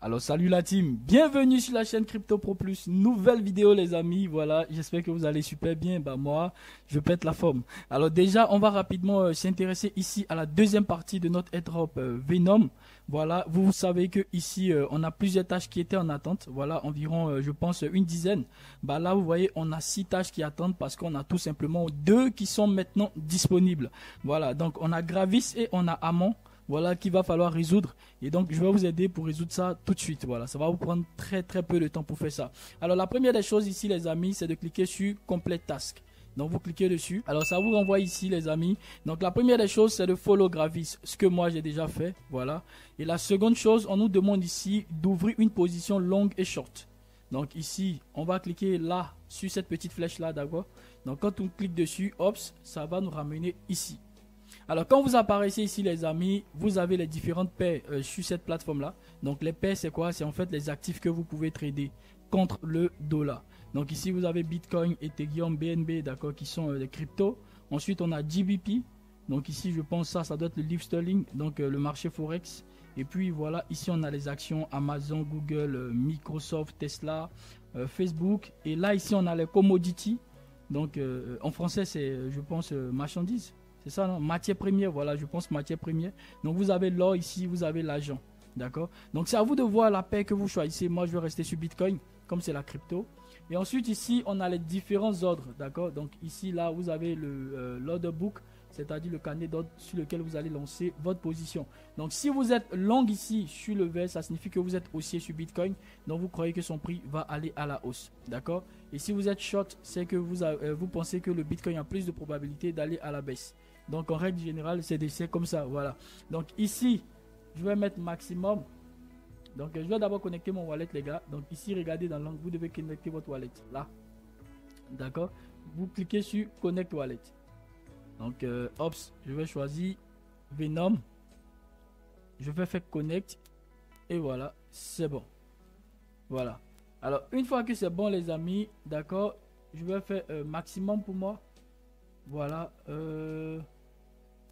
Alors salut la team, bienvenue sur la chaîne Crypto Pro Plus, nouvelle vidéo les amis, voilà, j'espère que vous allez super bien, bah moi, je pète la forme. Alors déjà, on va rapidement s'intéresser ici à la deuxième partie de notre airdrop Venom. Voilà, vous savez que ici, on a plusieurs tâches qui étaient en attente, voilà, environ, je pense, une dizaine. Bah là, vous voyez, on a 6 tâches qui attendent parce qu'on a tout simplement 2 qui sont maintenant disponibles. Voilà, donc on a Gravis et on a Amon. Voilà qu'il va falloir résoudre et donc je vais vous aider pour résoudre ça tout de suite. Voilà, ça va vous prendre très peu de temps pour faire ça. Alors la première des choses ici les amis, c'est de cliquer sur Complete Task. Donc vous cliquez dessus. Alors ça vous renvoie ici les amis. Donc la première des choses c'est de follow Gravis, ce que moi j'ai déjà fait. Voilà. Et la seconde chose, on nous demande ici d'ouvrir une position longue et short. Donc ici, on va cliquer là sur cette petite flèche là, d'accord. Donc quand on clique dessus, hop, ça va nous ramener ici. Alors quand vous apparaissez ici les amis, vous avez les différentes paires sur cette plateforme là. Donc les paires c'est quoi? C'est en fait les actifs que vous pouvez trader contre le dollar. Donc ici vous avez Bitcoin, Ethereum, BNB, d'accord, qui sont les cryptos. Ensuite on a GBP. Donc ici je pense ça doit être le Livre Sterling, donc le marché Forex. Et puis voilà, ici on a les actions Amazon, Google, Microsoft, Tesla, Facebook. Et là ici on a les commodities. Donc en français c'est je pense marchandises. C'est ça, non? Matière première, voilà, je pense matière première. Donc vous avez l'or ici, vous avez l'argent. D'accord? Donc c'est à vous de voir la paire que vous choisissez. Moi, je vais rester sur Bitcoin, comme c'est la crypto. Et ensuite, ici, on a les différents ordres. D'accord? Donc ici, là, vous avez l'order book, c'est-à-dire le carnet d'ordre sur lequel vous allez lancer votre position. Donc si vous êtes long ici sur le vert, ça signifie que vous êtes haussier sur Bitcoin. Donc vous croyez que son prix va aller à la hausse. D'accord? Et si vous êtes short, c'est que vous pensez que le Bitcoin a plus de probabilité d'aller à la baisse. Donc en règle générale, c'est comme ça, voilà. Donc ici, je vais mettre maximum. Donc je vais d'abord connecter mon wallet les gars. Donc ici, regardez dans l'angle, vous devez connecter votre wallet, là. D'accord? Vous cliquez sur Connect Wallet. Donc ops, je vais choisir Venom. Je vais faire Connect. Et voilà, c'est bon. Voilà. Alors une fois que c'est bon les amis, d'accord, je vais faire maximum pour moi. Voilà.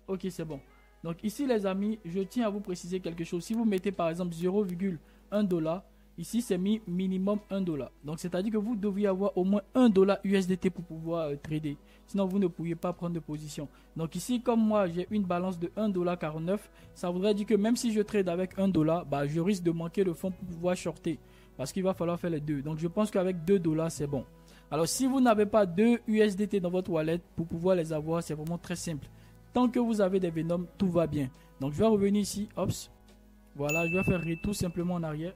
Ok, c'est bon. Donc ici les amis, je tiens à vous préciser quelque chose. Si vous mettez par exemple 0,1 $, ici c'est mis minimum 1 $. Donc c'est à dire que vous devriez avoir au moins 1 $ USDT pour pouvoir trader. Sinon vous ne pourriez pas prendre de position. Donc ici comme moi j'ai une balance de 1,49 $, ça voudrait dire que même si je trade avec 1 $, bah, je risque de manquer le fond pour pouvoir shorter. Parce qu'il va falloir faire les deux. Donc je pense qu'avec 2 $ c'est bon. Alors si vous n'avez pas de USDT dans votre wallet, pour pouvoir les avoir c'est vraiment très simple. Tant que vous avez des Venom, tout va bien. Donc je vais revenir ici, hop. Voilà, je vais faire retour simplement en arrière.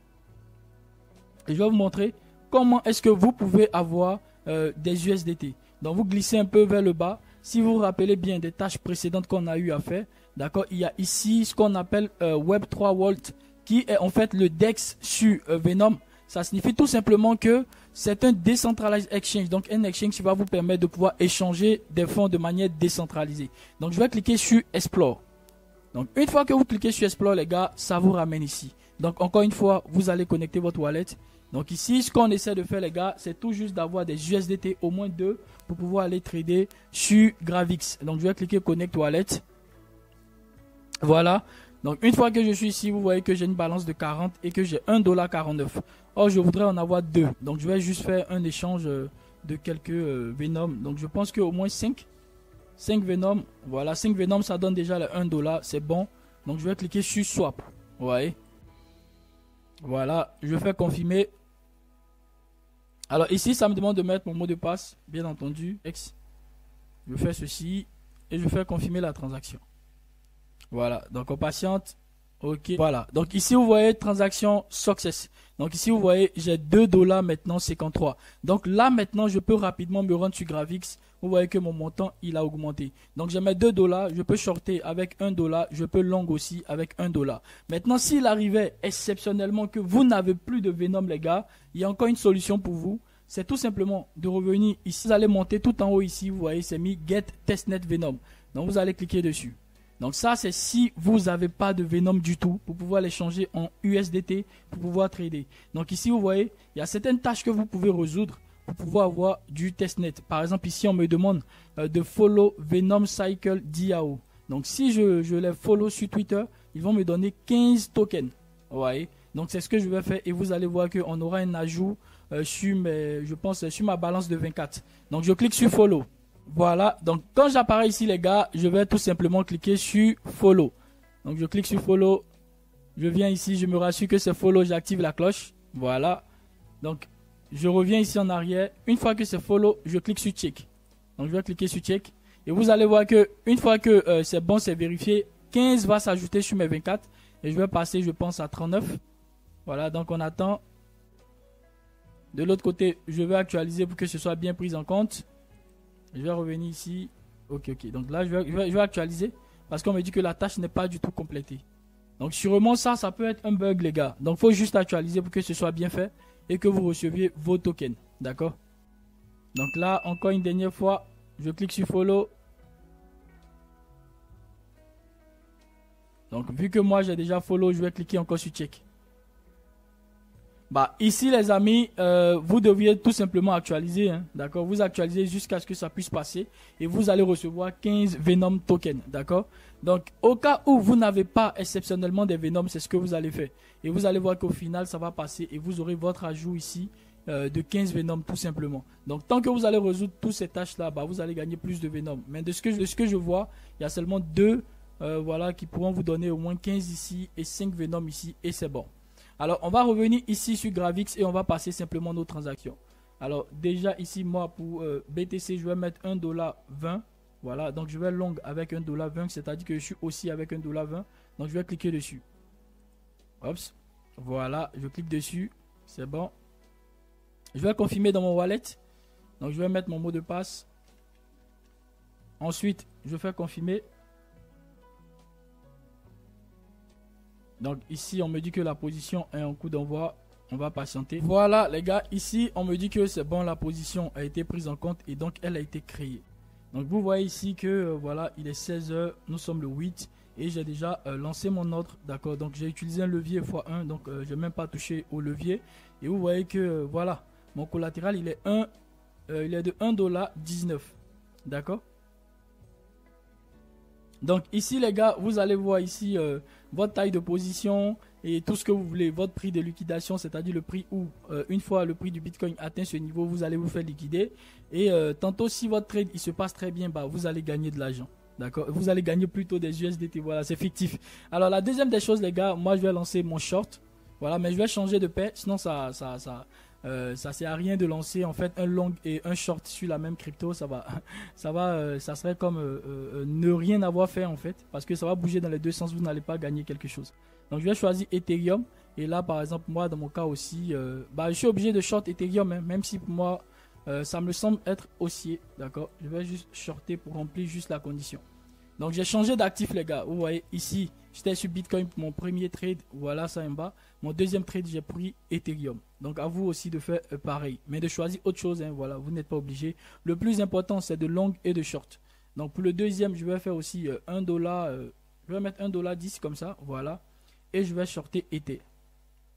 Et je vais vous montrer comment est-ce que vous pouvez avoir des USDT. Donc vous glissez un peu vers le bas. Si vous vous rappelez bien des tâches précédentes qu'on a eu à faire, d'accord, il y a ici ce qu'on appelle Web3 Vault, qui est en fait le DEX sur Venom. Ça signifie tout simplement que c'est un decentralized exchange. Donc un exchange qui va vous permettre de pouvoir échanger des fonds de manière décentralisée. Donc je vais cliquer sur Explore. Donc une fois que vous cliquez sur Explore les gars, ça vous ramène ici. Donc encore une fois, vous allez connecter votre wallet. Donc ici, ce qu'on essaie de faire les gars, c'est tout juste d'avoir des USDT, au moins 2, pour pouvoir aller trader sur Gravix. Donc je vais cliquer Connect Wallet. Voilà. Donc une fois que je suis ici, vous voyez que j'ai une balance de 40 et que j'ai 1,49 $. Or je voudrais en avoir 2. Donc je vais juste faire un échange de quelques Venom. Donc je pense qu'au moins 5 Venom. Voilà, 5 Venom ça donne déjà le 1 $. C'est bon. Donc je vais cliquer sur Swap. Vous voyez. Voilà, je vais faire confirmer. Alors ici ça me demande de mettre mon mot de passe. Bien entendu. X. Je fais ceci et je fais confirmer la transaction. Voilà, donc on patiente. Ok, voilà. Donc ici vous voyez transaction success. Donc ici vous voyez j'ai 2 $ maintenant 53. Donc là maintenant je peux rapidement me rendre sur Gravix. Vous voyez que mon montant il a augmenté. Donc j'ai mes 2 $, je peux shorter avec 1 $, je peux long aussi avec 1 $. Maintenant s'il arrivait exceptionnellement que vous n'avez plus de Venom les gars, il y a encore une solution pour vous. C'est tout simplement de revenir ici. Vous allez monter tout en haut ici, vous voyez c'est mis Get Testnet Venom. Donc vous allez cliquer dessus. Donc ça c'est si vous n'avez pas de Venom du tout pour pouvoir les changer en USDT pour pouvoir trader. Donc ici vous voyez il y a certaines tâches que vous pouvez résoudre pour pouvoir avoir du testnet. Par exemple ici on me demande de follow Venom Cycle DAO. Donc si je les follow sur Twitter, ils vont me donner 15 tokens. Vous voyez. Donc c'est ce que je vais faire et vous allez voir qu'on aura un ajout je pense sur ma balance de 24. Donc je clique sur follow. Voilà, donc quand j'apparais ici les gars, je vais tout simplement cliquer sur follow. Donc je clique sur follow, je viens ici, je me rassure que c'est follow, j'active la cloche. Voilà, donc je reviens ici en arrière. Une fois que c'est follow, je clique sur check. Donc je vais cliquer sur check et vous allez voir que une fois que c'est bon, c'est vérifié, 15 va s'ajouter sur mes 24 et je vais passer, je pense, à 39. Voilà, donc on attend. De l'autre côté, je vais actualiser pour que ce soit bien pris en compte. Je vais revenir ici. Ok. Donc là, je vais actualiser parce qu'on me dit que la tâche n'est pas du tout complétée. Donc sûrement ça peut être un bug les gars. Donc il faut juste actualiser pour que ce soit bien fait et que vous receviez vos tokens. D'accord? Donc là, encore une dernière fois, je clique sur follow. Donc vu que moi j'ai déjà follow, je vais cliquer encore sur check. Bah ici les amis, vous deviez tout simplement actualiser, hein, d'accord? Vous actualisez jusqu'à ce que ça puisse passer et vous allez recevoir 15 Venom tokens, d'accord? Donc au cas où vous n'avez pas exceptionnellement des Venom, c'est ce que vous allez faire. Et vous allez voir qu'au final ça va passer et vous aurez votre ajout ici de 15 Venom tout simplement. Donc tant que vous allez résoudre toutes ces tâches là, bah, vous allez gagner plus de Venom. Mais de ce que je vois, il y a seulement deux voilà, qui pourront vous donner au moins 15 ici et 5 Venom ici et c'est bon. Alors, on va revenir ici sur Gravix et on va passer simplement nos transactions. Alors, déjà ici, moi, pour BTC, je vais mettre $1.20. Voilà, donc je vais long avec $1.20, c'est-à-dire que je suis aussi avec $1.20. Donc, je vais cliquer dessus. Hop, voilà, je clique dessus. C'est bon. Je vais confirmer dans mon wallet. Donc, je vais mettre mon mot de passe. Ensuite, je fais confirmer. Donc ici on me dit que la position est en coup d'envoi. On va patienter. Voilà les gars, ici on me dit que c'est bon, la position a été prise en compte et donc elle a été créée. Donc vous voyez ici que voilà, il est 16 h, nous sommes le 8 et j'ai déjà lancé mon ordre. D'accord, donc j'ai utilisé un levier x1, donc je n'ai même pas touché au levier. Et vous voyez que voilà, mon collatéral il est de $1.19. D'accord. Donc ici les gars, vous allez voir ici votre taille de position et tout ce que vous voulez, votre prix de liquidation, c'est-à-dire le prix où une fois le prix du Bitcoin atteint ce niveau, vous allez vous faire liquider. Et tantôt si votre trade il se passe très bien, bah, vous allez gagner de l'argent. D'accord, vous allez gagner plutôt des USDT, voilà, c'est fictif. Alors la deuxième des choses les gars, moi je vais lancer mon short. Voilà, mais je vais changer de paire, sinon ça sert à rien de lancer en fait un long et un short sur la même crypto. Ça serait comme ne rien avoir fait en fait, parce que ça va bouger dans les deux sens, vous n'allez pas gagner quelque chose. Donc je vais choisir Ethereum et là par exemple moi dans mon cas aussi, je suis obligé de short Ethereum, hein, même si pour moi ça me semble être haussier. D'accord, je vais juste shorter pour remplir juste la condition. Donc j'ai changé d'actif les gars, vous voyez ici j'étais sur Bitcoin pour mon premier trade, voilà ça en bas. Mon deuxième trade j'ai pris Ethereum. Donc à vous aussi de faire pareil, mais de choisir autre chose, hein, voilà, vous n'êtes pas obligé. Le plus important c'est de long et de short. Donc pour le deuxième je vais faire aussi $1, je vais mettre $1.10 comme ça, voilà. Et je vais shorter Ether.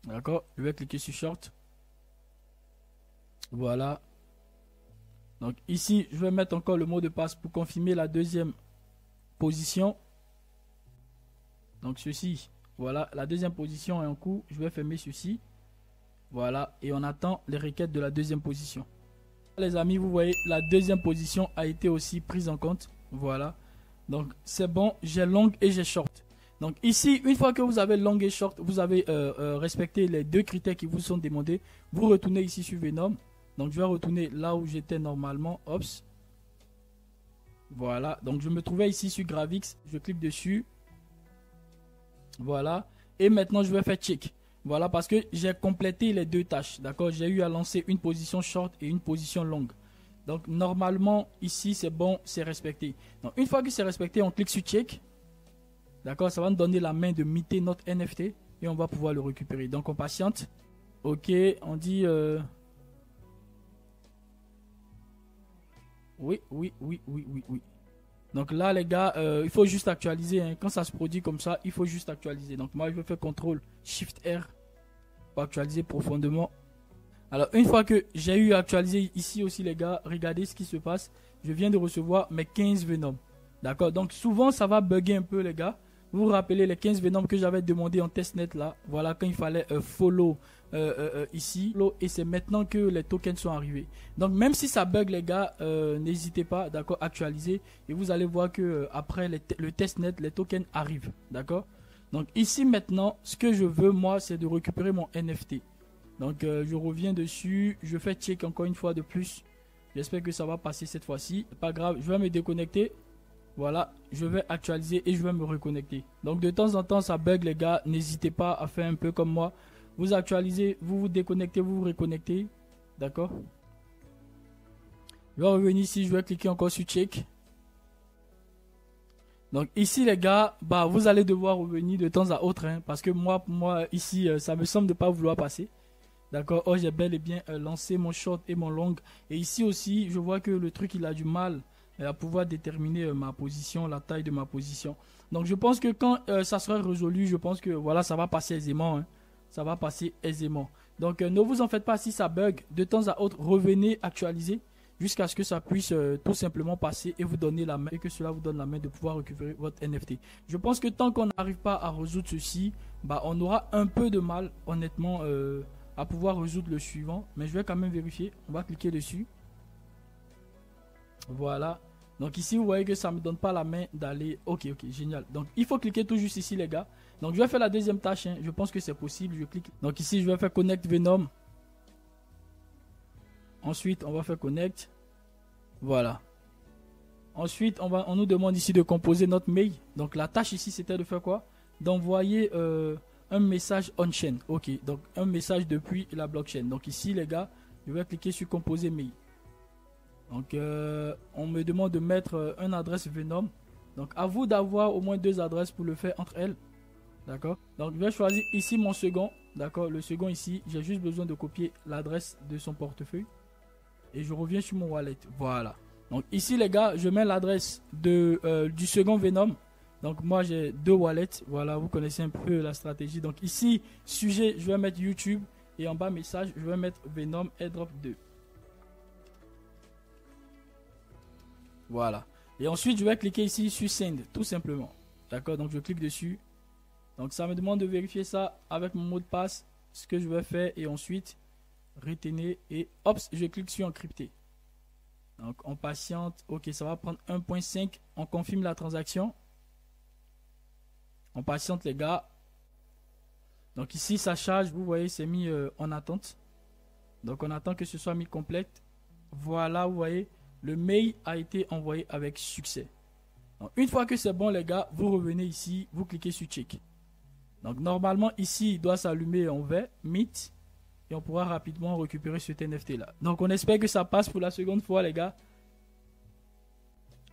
D'accord, je vais cliquer sur short. Voilà. Donc ici je vais mettre encore le mot de passe pour confirmer la deuxième position. Donc ceci, voilà, la deuxième position est en cours. Je vais fermer ceci. Voilà, et on attend les requêtes de la deuxième position. Les amis, vous voyez, la deuxième position a été aussi prise en compte. Voilà, donc c'est bon, j'ai long et j'ai short. Donc ici, une fois que vous avez long et short, vous avez respecté les deux critères qui vous sont demandés. Vous retournez ici sur Venom. Donc je vais retourner là où j'étais normalement. Ops. Voilà, donc je me trouvais ici sur Gravix. Je clique dessus. Voilà, et maintenant je vais faire check. Voilà, parce que j'ai complété les deux tâches. D'accord, j'ai eu à lancer une position short et une position longue. Donc normalement ici c'est bon, c'est respecté. Donc une fois que c'est respecté, on clique sur check. D'accord, ça va nous donner la main de miter notre NFT et on va pouvoir le récupérer. Donc on patiente. Ok, on dit oui. Donc là les gars, il faut juste actualiser, hein. Quand ça se produit comme ça, il faut juste actualiser. Donc moi je vais faire CTRL SHIFT R pour actualiser profondément. Alors une fois que j'ai eu à actualiser ici aussi les gars, regardez ce qui se passe. Je viens de recevoir mes 15 Venom. D'accord, donc souvent ça va bugger un peu les gars. Vous vous rappelez les 15 Venom que j'avais demandé en testnet là. Voilà, quand il fallait follow ici. Et c'est maintenant que les tokens sont arrivés. Donc même si ça bug les gars, n'hésitez pas, d'accord, actualiser. Et vous allez voir que après le testnet, les tokens arrivent, d'accord. Donc ici maintenant, ce que je veux moi, c'est de récupérer mon NFT. Donc je reviens dessus, je fais check encore une fois de plus. J'espère que ça va passer cette fois-ci. Pas grave, je vais me déconnecter. Voilà, je vais actualiser et je vais me reconnecter. Donc de temps en temps ça bug les gars, n'hésitez pas à faire un peu comme moi. Vous actualisez, vous vous déconnectez, vous vous reconnectez. D'accord. Je vais revenir ici, je vais cliquer encore sur check. Donc ici les gars, bah vous allez devoir revenir de temps à autre, hein, parce que moi ici ça me semble de pas vouloir passer. D'accord. Oh, j'ai bel et bien lancé mon short et mon long. Et ici aussi, je vois que le truc il a du mal à pouvoir déterminer ma position, la taille de ma position. Donc je pense que quand ça sera résolu, je pense que voilà, ça va passer aisément, hein. Ça va passer aisément. Donc ne vous en faites pas si ça bug. De temps à autre, revenez actualiser jusqu'à ce que ça puisse tout simplement passer et vous donner la main, et que cela vous donne la main de pouvoir récupérer votre NFT. Je pense que tant qu'on n'arrive pas à résoudre ceci, bah on aura un peu de mal honnêtement à pouvoir résoudre le suivant. Mais je vais quand même vérifier. On va cliquer dessus. Voilà. Donc ici vous voyez que ça me donne pas la main d'aller. Ok, génial. Donc il faut cliquer tout juste ici les gars. Donc je vais faire la deuxième tâche, hein. Je pense que c'est possible. Je clique. Donc ici je vais faire connect Venom. Ensuite on va faire connect. Voilà. Ensuite on nous demande ici de composer notre mail. Donc la tâche ici c'était de faire quoi? D'envoyer un message on-chain. Ok, donc un message depuis la blockchain. Donc ici les gars, je vais cliquer sur composer mail. Donc on me demande de mettre une adresse Venom. Donc à vous d'avoir au moins 2 adresses pour le faire entre elles. D'accord. Donc je vais choisir ici mon second. D'accord. Le second ici, j'ai juste besoin de copier l'adresse de son portefeuille. Et je reviens sur mon wallet. Voilà. Donc ici les gars, je mets l'adresse du second Venom. Donc moi j'ai 2 wallets. Voilà, vous connaissez un peu la stratégie. Donc ici, sujet, je vais mettre YouTube. Et en bas message, je vais mettre Venom Airdrop 2. Voilà. Et ensuite, je vais cliquer ici sur Send, tout simplement. D'accord, donc je clique dessus. Donc ça me demande de vérifier ça avec mon mot de passe. Ce que je vais faire. Et ensuite, retenir. Et hop, je clique sur encrypter. Donc on patiente. Ok, ça va prendre 1.5. On confirme la transaction. On patiente les gars. Donc ici, ça charge. Vous voyez, c'est mis en attente. Donc on attend que ce soit mis complète. Voilà, vous voyez. Le mail a été envoyé avec succès. Donc, une fois que c'est bon les gars, vous revenez ici, vous cliquez sur check. Donc normalement ici, il doit s'allumer en vert, meet, et on pourra rapidement récupérer cet NFT là. Donc on espère que ça passe pour la seconde fois les gars.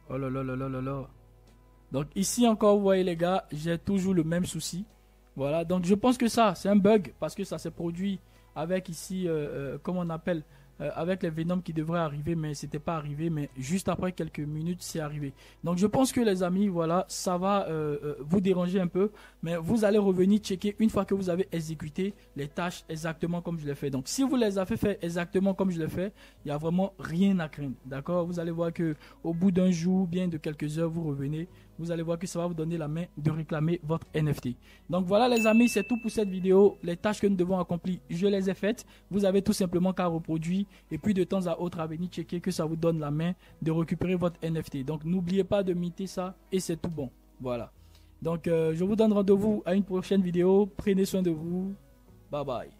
Oh là là là là là là. Donc ici encore, vous voyez les gars, j'ai toujours le même souci. Voilà, donc je pense que ça, c'est un bug parce que ça s'est produit avec ici, comment on appelle, avec les Venom qui devraient arriver, mais c'était pas arrivé, mais juste après quelques minutes c'est arrivé. Donc je pense que les amis, voilà, ça va vous déranger un peu, mais vous allez revenir checker une fois que vous avez exécuté les tâches exactement comme je l'ai fait. Donc si vous les avez fait exactement comme je l'ai fait, il n'y a vraiment rien à craindre, d'accord. Vous allez voir que au bout d'un jour, bien de quelques heures, vous revenez, vous allez voir que ça va vous donner la main de réclamer votre NFT. Donc voilà les amis, c'est tout pour cette vidéo. Les tâches que nous devons accomplir, je les ai faites. Vous avez tout simplement qu'à reproduire et puis de temps à autre à venir checker que ça vous donne la main de récupérer votre NFT. Donc n'oubliez pas de minter ça et c'est tout bon. Voilà. Donc je vous donne rendez-vous à une prochaine vidéo. Prenez soin de vous. Bye bye.